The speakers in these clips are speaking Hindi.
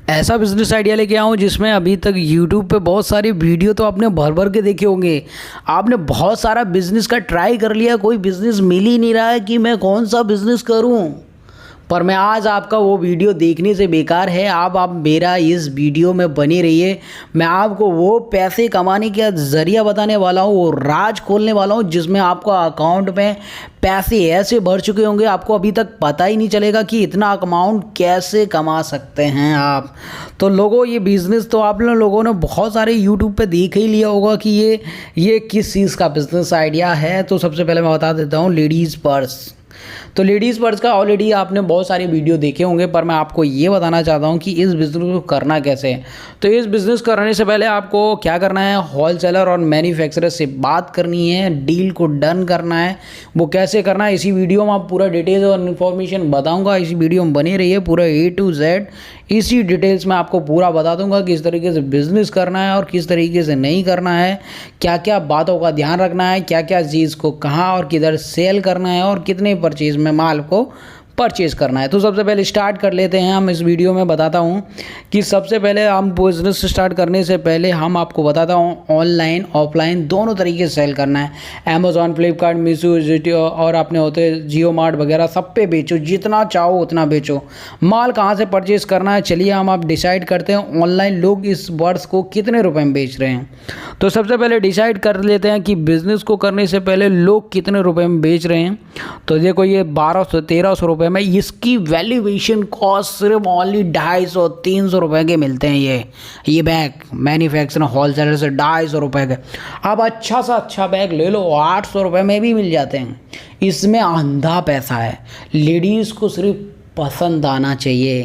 ऐसा बिजनेस आइडिया लेके आऊँ जिसमें अभी तक यूट्यूब पे बहुत सारी वीडियो तो आपने भर भर के देखे होंगे। आपने बहुत सारा बिजनेस का ट्राई कर लिया, कोई बिजनेस मिल ही नहीं रहा है कि मैं कौन सा बिजनेस करूं। पर मैं आज आपका वो वीडियो देखने से बेकार है। आप मेरा इस वीडियो में बने रहिए। मैं आपको वो पैसे कमाने का ज़रिया बताने वाला हूँ, वो राज खोलने वाला हूँ जिसमें आपको अकाउंट में पैसे ऐसे भर चुके होंगे आपको अभी तक पता ही नहीं चलेगा कि इतना अमाउंट कैसे कमा सकते हैं आप। तो लोगों, ये बिज़नेस तो आप लोगों ने बहुत सारे यूट्यूब पे देख ही लिया होगा कि ये किस चीज़ का बिज़नेस आइडिया है। तो सबसे पहले मैं बता देता हूँ, लेडीज़ पर्स। तो लेडीज़ पर्स का ऑलरेडी आपने बहुत सारे वीडियो देखे होंगे, पर मैं आपको ये बताना चाहता हूँ कि इस बिज़नेस को करना कैसे है। तो इस बिज़नेस करने से पहले आपको क्या करना है, होलसेलर और मैन्युफैक्चरर से बात करनी है, डील को डन करना है। वो कैसे करना है इसी वीडियो में आप पूरा डिटेल्स और इन्फॉर्मेशन बताऊँगा। इसी वीडियो में बने रहिए, पूरा A to Z इसी डिटेल्स में आपको पूरा बता दूंगा किस तरीके से बिज़नेस करना है और किस तरीके से नहीं करना है, क्या क्या बातों का ध्यान रखना है, क्या क्या चीज़ को कहाँ और किधर सेल करना है और कितने परचेज़ में माल को परचेज़ करना है। तो सबसे पहले स्टार्ट कर लेते हैं। हम इस वीडियो में बताता हूँ कि सबसे पहले हम बिज़नेस स्टार्ट करने से पहले हम आपको बताता हूँ ऑनलाइन ऑफलाइन दोनों तरीके से सेल करना है। अमेज़ॉन, फ्लिपकार्ट, मीशो और अपने होते जियो मार्ट वगैरह सब पे बेचो, जितना चाहो उतना बेचो। माल कहाँ से परचेज़ करना है, चलिए हम आप डिसाइड करते हैं ऑनलाइन लोग इस वर्ष को कितने रुपए में बेच रहे हैं। तो सबसे पहले डिसाइड कर लेते हैं कि बिज़नेस को करने से पहले लोग कितने रुपए में बेच रहे हैं। तो देखो, ये 1200-1300 रुपये में इसकी वैल्यूएशन कॉस्ट सिर्फ ओनली 250-300 रुपये के मिलते हैं। ये बैग मैन्युफैक्चरर होलसेलर से 250 रुपये के। अब अच्छा सा अच्छा बैग ले लो, 800 रुपये में भी मिल जाते हैं। इसमें अंधा पैसा है। लेडीज़ को सिर्फ पसंद आना चाहिए,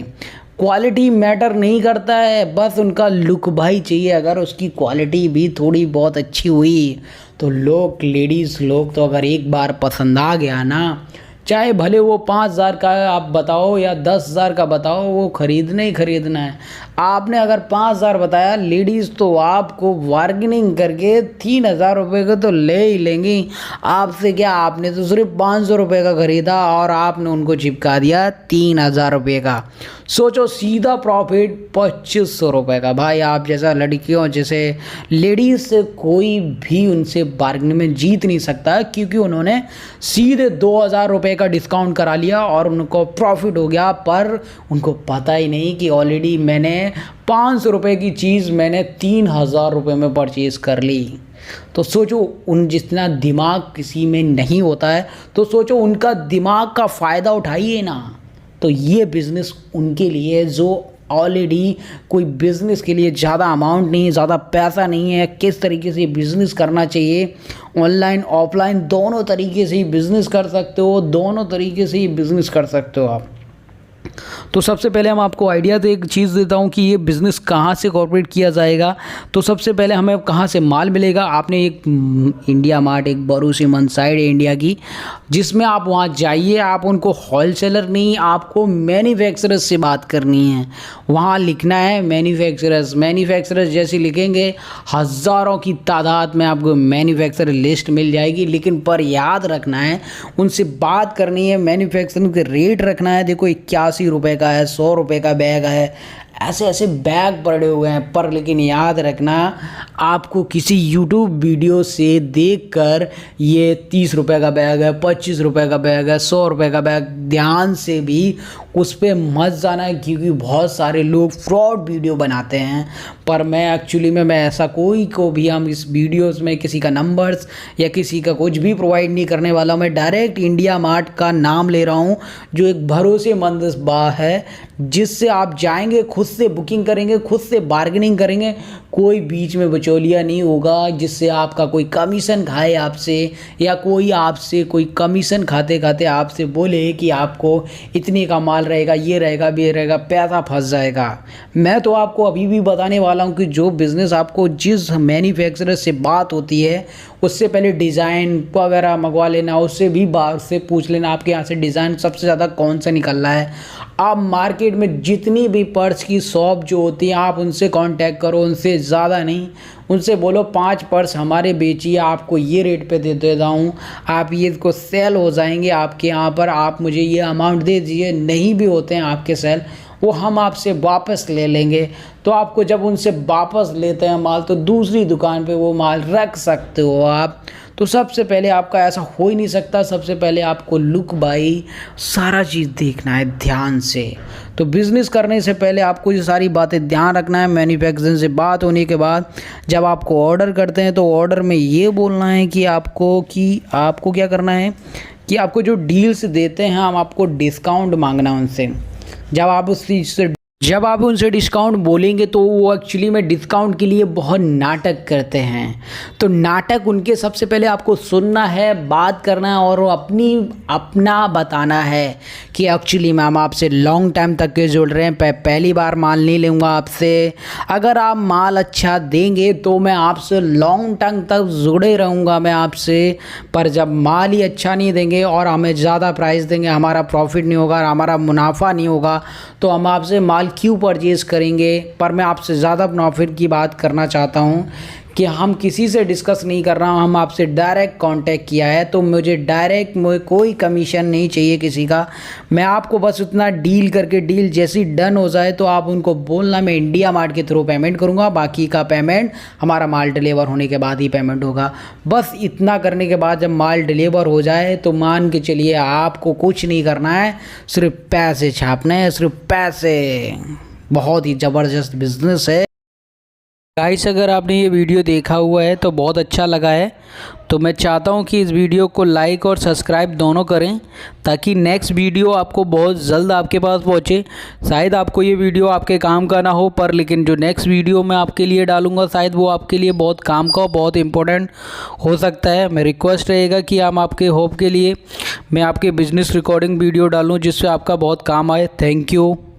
क्वालिटी मैटर नहीं करता है, बस उनका लुक भाई चाहिए। अगर उसकी क्वालिटी भी थोड़ी बहुत अच्छी हुई तो लेडीज़ लोग तो अगर एक बार पसंद आ गया ना, चाहे भले वो 5000 का आप बताओ या 10,000 का बताओ, वो खरीदना ही खरीदना है। आपने अगर 5000 बताया, लेडीज़ तो आपको बार्गेनिंग करके 3000 रुपये का तो ले ही लेंगी आपसे। क्या, आपने तो सिर्फ 500 रुपये का ख़रीदा और आपने उनको चिपका दिया 3000 रुपये का। सोचो, सीधा प्रॉफिट 2500 रुपये का। भाई, आप जैसा लड़कियों जैसे लेडीज़ से कोई भी उनसे बार्गेनिंग में जीत नहीं सकता, क्योंकि उन्होंने सीधे 2000 रुपये का डिस्काउंट करा लिया और उनको प्रॉफिट हो गया। पर उनको पता ही नहीं कि ऑलरेडी मैंने 500 रुपये की चीज़ मैंने 3000 रुपये में परचेज़ कर ली। तो सोचो, उन जितना दिमाग किसी में नहीं होता है, तो सोचो उनका दिमाग का फ़ायदा उठाइए ना। तो ये बिज़नेस उनके लिए जो ऑलरेडी कोई बिज़नेस के लिए ज़्यादा अमाउंट नहीं है, ज़्यादा पैसा नहीं है, किस तरीके से बिज़नेस करना चाहिए। ऑनलाइन ऑफलाइन दोनों तरीके से ही बिज़नेस कर सकते हो, दोनों तरीके से ही बिज़नेस कर सकते हो आप। तो सबसे पहले हम आपको आइडिया तो एक चीज़ देता हूँ कि ये बिज़नेस कहाँ से कॉर्पोरेट किया जाएगा। तो सबसे पहले हमें कहाँ से माल मिलेगा। आपने एक इंडिया मार्ट, एक भरोसेमंद साइट है इंडिया की, जिसमें आप वहाँ जाइए। आप उनको होलसेलर नहीं, आपको मैन्युफैक्चरर्स से बात करनी है। वहाँ लिखना है मैन्युफैक्चरर्स जैसे लिखेंगे, हज़ारों की तादाद में आपको मैन्युफैक्चरर लिस्ट मिल जाएगी। लेकिन पर याद रखना है, उनसे बात करनी है, मैन्युफैक्चरिंग के रेट रखना है। देखो, 81 रुपये का है, 100 रुपये का बैग है, ऐसे ऐसे बैग पड़े हुए हैं। पर लेकिन याद रखना, आपको किसी YouTube वीडियो से देखकर ये 30 रुपये का बैग है, 25 रुपये का बैग है, 100 रुपये का बैग, ध्यान से भी उस पर मत जाना है, क्योंकि बहुत सारे लोग फ्रॉड वीडियो बनाते हैं। पर मैं एक्चुअली में मैं ऐसा कोई को भी हम इस वीडियोस में किसी का नंबर्स या किसी का कुछ भी प्रोवाइड नहीं करने वाला। मैं डायरेक्ट इंडिया मार्ट का नाम ले रहा हूँ, जो एक भरोसेमंद है, जिससे आप जाएंगे, खुद से बुकिंग करेंगे, खुद से बार्गेनिंग करेंगे। कोई बीच में बिचौलिया नहीं होगा जिससे आपका कोई कमीशन खाए आपसे, या कोई आपसे कोई कमीशन खाते खाते आपसे बोले कि आपको इतने का माल रहेगा, ये रहेगा, ये रहेगा, पैसा फंस जाएगा। मैं तो आपको अभी भी बताने वाला हूँ कि जो बिज़नेस आपको जिस मैन्युफैक्चरर से बात होती है, उससे पहले डिज़ाइन वगैरह मंगवा लेना, उससे भी बात से पूछ लेना आपके यहाँ से डिज़ाइन सबसे ज़्यादा कौन सा निकल रहा है। आप मार्केट में जितनी भी पर्स की शॉप जो होती है, आप उनसे कांटेक्ट करो, उनसे ज़्यादा नहीं, उनसे बोलो 5 पर्स हमारे बेचिए, आपको ये रेट पे दे देता हूँ, आप ये को सेल हो जाएंगे आपके यहाँ पर, आप मुझे ये अमाउंट दे दीजिए। नहीं भी होते हैं आपके सेल, वो हम आपसे वापस ले लेंगे। तो आपको जब उनसे वापस लेते हैं माल तो दूसरी दुकान पे वो माल रख सकते हो आप। तो सबसे पहले आपका ऐसा हो ही नहीं सकता। सबसे पहले आपको लुक बाई सारा चीज़ देखना है ध्यान से। तो बिज़नेस करने से पहले आपको ये सारी बातें ध्यान रखना है। मैन्युफैक्चरिंग से बात होने के बाद जब आपको ऑर्डर करते हैं तो ऑर्डर में ये बोलना है कि आपको क्या करना है कि आपको जो डील्स देते हैं हम आपको डिस्काउंट मांगना है उनसे। जब आप उनसे डिस्काउंट बोलेंगे तो वो एक्चुअली में डिस्काउंट के लिए बहुत नाटक करते हैं। तो नाटक उनके सबसे पहले आपको सुनना है, बात करना है और अपना बताना है कि एक्चुअली में हम आपसे लॉन्ग टाइम तक के जुड़ रहे हैं, पहली बार माल नहीं लूँगा आपसे। अगर आप माल अच्छा देंगे तो मैं आपसे लॉन्ग टाइम तक जुड़े रहूँगा मैं आपसे। पर जब माल ही अच्छा नहीं देंगे और हमें ज़्यादा प्राइस देंगे, हमारा प्रॉफिट नहीं होगा, हमारा मुनाफा नहीं होगा, तो हम आपसे माल क्यों परचेज करेंगे। पर मैं आपसे ज़्यादा प्रॉफिट की बात करना चाहता हूँ कि हम किसी से डिस्कस नहीं कर रहा हूँ, हम आपसे डायरेक्ट कांटेक्ट किया है। तो मुझे कोई कमीशन नहीं चाहिए किसी का। मैं आपको बस उतना डील करके डील जैसी डन हो जाए तो आप उनको बोलना मैं इंडिया मार्ट के थ्रू पेमेंट करूँगा, बाकी का पेमेंट हमारा माल डिलीवर होने के बाद ही पेमेंट होगा। बस इतना करने के बाद जब माल डिलीवर हो जाए तो मान के चलिए आपको कुछ नहीं करना है, सिर्फ पैसे छापने हैं, सिर्फ पैसे। बहुत ही ज़बरदस्त बिजनेस है गाइस। अगर आपने ये वीडियो देखा हुआ है तो बहुत अच्छा लगा है, तो मैं चाहता हूँ कि इस वीडियो को लाइक और सब्सक्राइब दोनों करें ताकि नेक्स्ट वीडियो आपको बहुत जल्द आपके पास पहुँचे। शायद आपको ये वीडियो आपके काम का ना हो, पर लेकिन जो नेक्स्ट वीडियो मैं आपके लिए डालूँगा शायद वो आपके लिए बहुत काम का हो, बहुत इंपॉर्टेंट हो सकता है। मैं रिक्वेस्ट रहेगा कि हम आपके होप के लिए मैं आपके बिजनेस रिकॉर्डिंग वीडियो डालूँ जिससे आपका बहुत काम आए। Thank you.